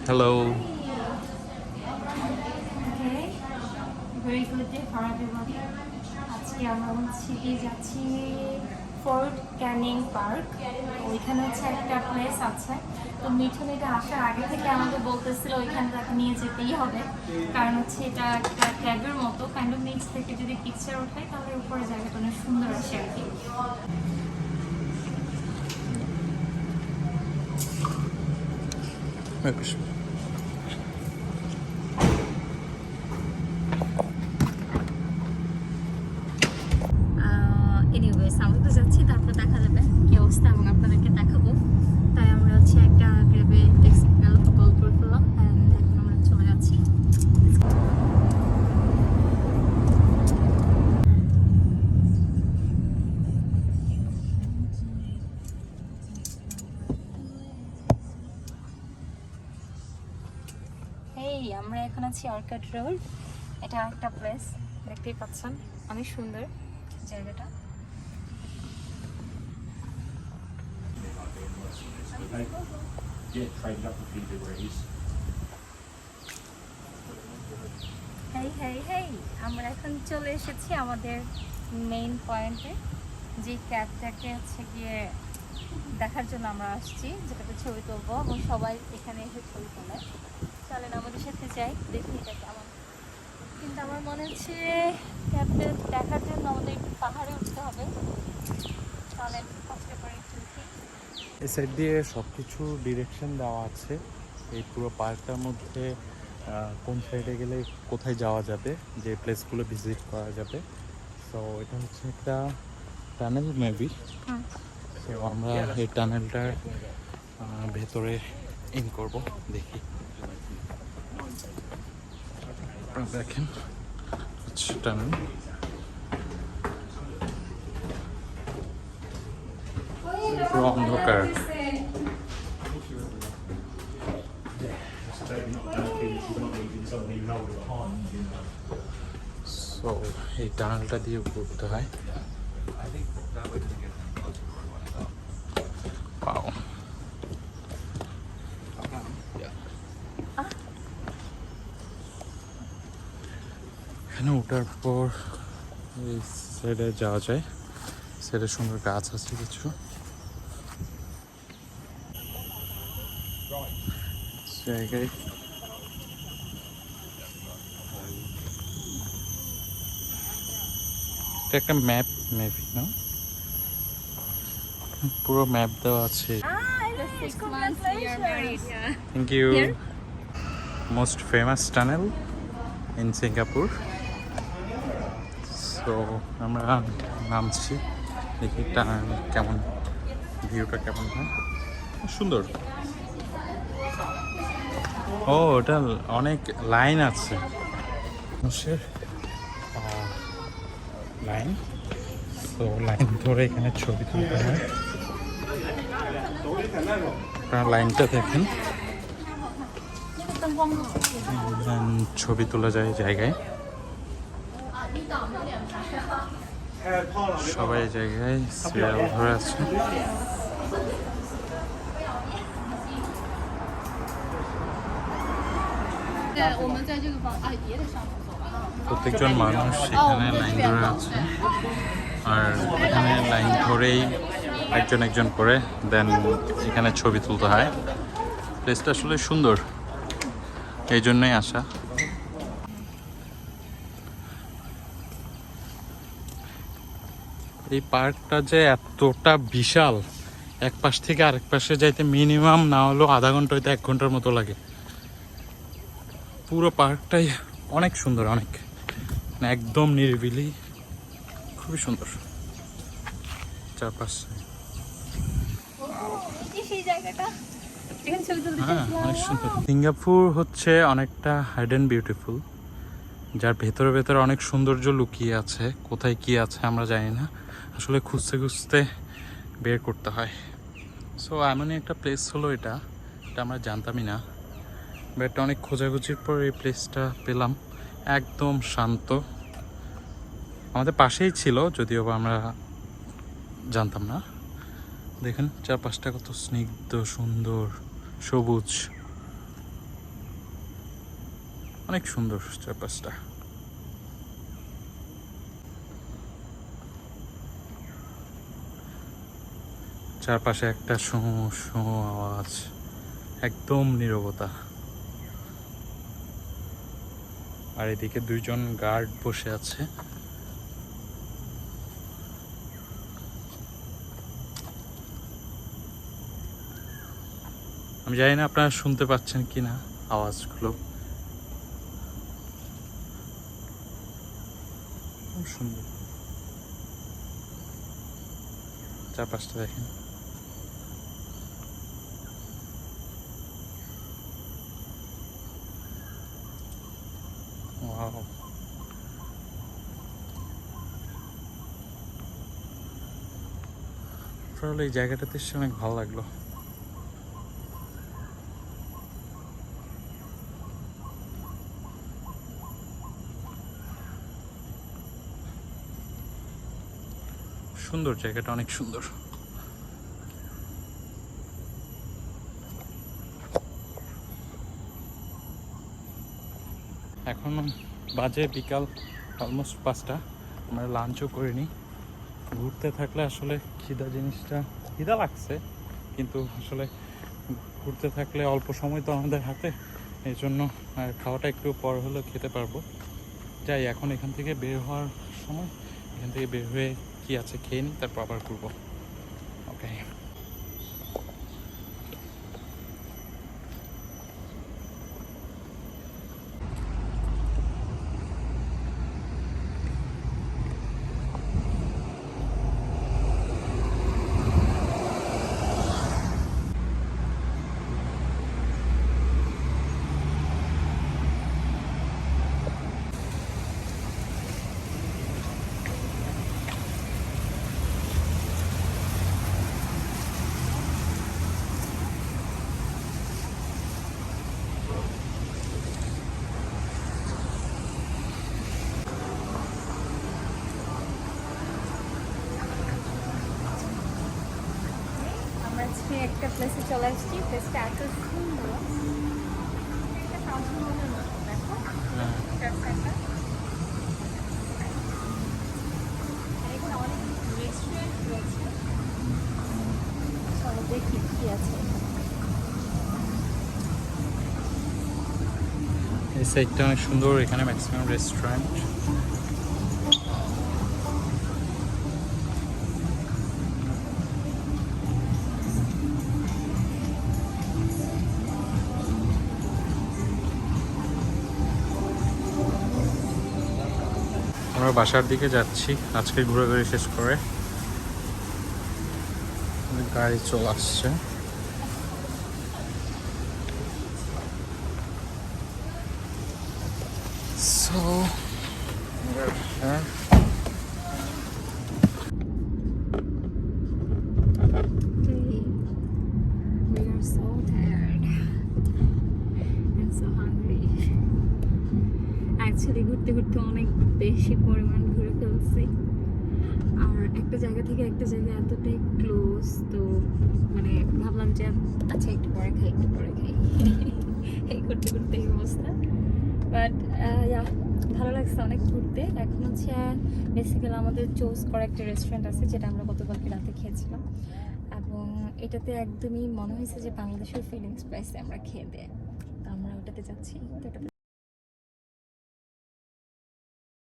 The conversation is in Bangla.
Hello. Okay, very good day for everybody. আজকে আমরা হচ্ছে গিয়ে যাচ্ছি ফোর্ট ক্যানিং পার্ক। ওইখানে হচ্ছে একটা প্লেস আছে। তো মিঠুন এটা আসার আগে থেকে আমাকে বলতেছিল ওইখানে তাকে নিয়ে যেতেই হবে, কারণ হচ্ছে এটা একটা ট্যাগের মতো কাইন্ড অফ নিচ থেকে যদি পিকচার ওঠায় তাহলে উপরে জায়গাটা অনেক সুন্দর আসে আর কি। এনিওয়েজ আমরা তো যাচ্ছি, তারপর দেখা যাবে কি অবস্থা এবং আপনাদেরকে দেখাবো। তাই আমরা হচ্ছে একটা গ্রেভে ট্যাক্সি কল করে ফেললাম অ্যান্ড এখন আমরা চলে যাচ্ছি। এই আমরা এখন আছি অর্কিড রোড। এটা একটা প্লেস, দেখতেই পাচ্ছেন অনেক সুন্দর জায়গাটা। হেই হেই হেই, আমরা এখন চলে এসেছি আমাদের মেইন পয়েন্টে, যে ক্যাবটাকে হচ্ছে গিয়ে দেখার জন্য আমরা আসছি, যেটাতে ছবি তুলবো এবং সবাই এখানে এসে ছবি তোলে। চলেন আমাদের সাথে যাই, দেখি এটা কেমন। কিন্তু আমার মনে হচ্ছে ক্যাবটা দেখার জন্য আমাদের একটু পাহাড়ে উঠতে হবে। চলেন কষ্ট করে একটু উঠি। এই সাইড দিয়ে সব কিছু ডিরেকশন দেওয়া আছে। এই পুরো পার্কটার মধ্যে কোন সাইডে গেলে কোথায় যাওয়া যাবে, যে প্লেসগুলো ভিজিট করা যাবে। সো এটা হচ্ছে একটা টানেল মেবি। তো আমরা এই টানেলটার ভেতরে ইন করব, দেখি। আপনারা দেখেন টানেল। পুরো অন্ধকার। সো এই টানেলটা দিয়ে ঘুরতে হয়। Wow. এখানে ওঠার পর এই সাইডে যাওয়া যায়। সাইডে সুন্দর গাছ আছে কিছু জায়গায়। এটা একটা ম্যাপ মেবি, না? পুরো ম্যাপ দেওয়া আছে। Thank you. Most famous tunnel in Singapore. So আমরা নামছি, দেখি টানেল কেমন, ভিউটা কেমন হয়। সুন্দর। ও, ওটা অনেক লাইন আছে, মানুষের লাইন। তো লাইন ধরে এখানে ছবি তুলতে হয়। আপনারা লাইনটা দেখেন, ছবি তোলা যায় জায়গায়। সবাই জায়গায় সিরিয়াল ধরে আছে। প্রত্যেকজন মানুষ এখানে লাইন ধরে আছে, আর এখানে লাইন ধরেই একজন একজন করে দেন এখানে ছবি তুলতে হয়। প্লেসটা আসলে সুন্দর, এই জন্যই আসা। এই পার্কটা যে এতটা বিশাল, এক পাশ থেকে আরেক পাশে যাইতে মিনিমাম না হলেও আধা ঘন্টা হইতে 1 ঘন্টার মতো লাগে। পুরো পার্কটাই অনেক সুন্দর, অনেক, মানে একদম নিরিবিলি, খুবই সুন্দর চারপাশে। হ্যাঁ, অনেক সুন্দর। সিঙ্গাপুর হচ্ছে অনেকটা হাইডেন বিউটিফুল, যার ভেতরে ভেতরে অনেক সৌন্দর্য লুকিয়ে আছে। কোথায় কি আছে আমরা জানি না, আসলে খুঁজতে খুঁজতে বের করতে হয়। সো এমনই একটা প্লেস হলো এটা, এটা আমরা জানতামই না, বাট অনেক খোঁজাখুঁজির পর এই প্লেসটা পেলাম। একদম শান্ত, আমাদের পাশেই ছিল, যদিও বা আমরা জানতাম না। দেখেন চারপাশটা কত স্নিগ্ধ, সুন্দর, সবুজ। অনেক সুন্দর চারপাশটা। চারপাশে একটা শো শো আওয়াজ, একদম নীরবতা। আর এদিকে দুইজন গার্ড বসে আছে। আমি জানি না আপনারা শুনতে পাচ্ছেন কিনা আওয়াজগুলো। খুব সুন্দর চারপাশটা দেখেন। ওয়াও, এই জায়গাটাতে এসে অনেক ভালো লাগলো। সুন্দর জায়গাটা, অনেক সুন্দর। এখন বাজে বিকাল অলমোস্ট 5টা। আমরা লাঞ্চও করিনি। ঘুরতে থাকলে আসলে খিদা লাগছে, কিন্তু আসলে ঘুরতে থাকলে অল্প সময় তো আমাদের হাতে, এই জন্য খাওয়াটা একটু পর হলেও খেতে পারবো। যাই, এখন এখান থেকে বের হওয়ার সময়, এখান থেকে বের হয়ে কি আছে খেয়ে নিই, তারপর আবার ঘুরবো। ওকে। আমরা আজকে একটা প্লেসে চলে আসছি। প্লেসটা এত সুন্দর, একটা তাজমহলের মতো। দেখো চারপাশটা। এখানে অনেক রেস্টুরেন্ট রয়েছে। চলো দেখি কি আছে। এই সাইডটা অনেক সুন্দর, এখানে ম্যাক্সিমাম রেস্টুরেন্ট। আমরা বাসার দিকে যাচ্ছি আজকে ঘোরাঘুরি শেষ করে। গাড়ি চলে আসছে। So we're here. We are so tired and so hungry. Actually ঘুরতে ঘুরতে অনেক বেশি পরিমাণ ঘুরে ফেলছি। আর একটা জায়গা থেকে একটা জায়গা এতটাই ক্লোজ, তো মানে ভাবলাম যে আচ্ছা একটু পরে খাই এই করতে করতে এই অবস্থা। বাট ভালো লাগছে অনেক ঘুরতে। এখন হচ্ছে বেসিক্যালি আমাদের চুজ করা একটা রেস্টুরেন্ট আছে, যেটা আমরা গতকালকে রাতে খেয়েছিলাম, এবং এটাতে একদমই মনে হয়েছে যে বাংলাদেশের ফিলিংস পাইছে আমরা খেয়ে দিয়ে। তো আমরা ওটাতে যাচ্ছি।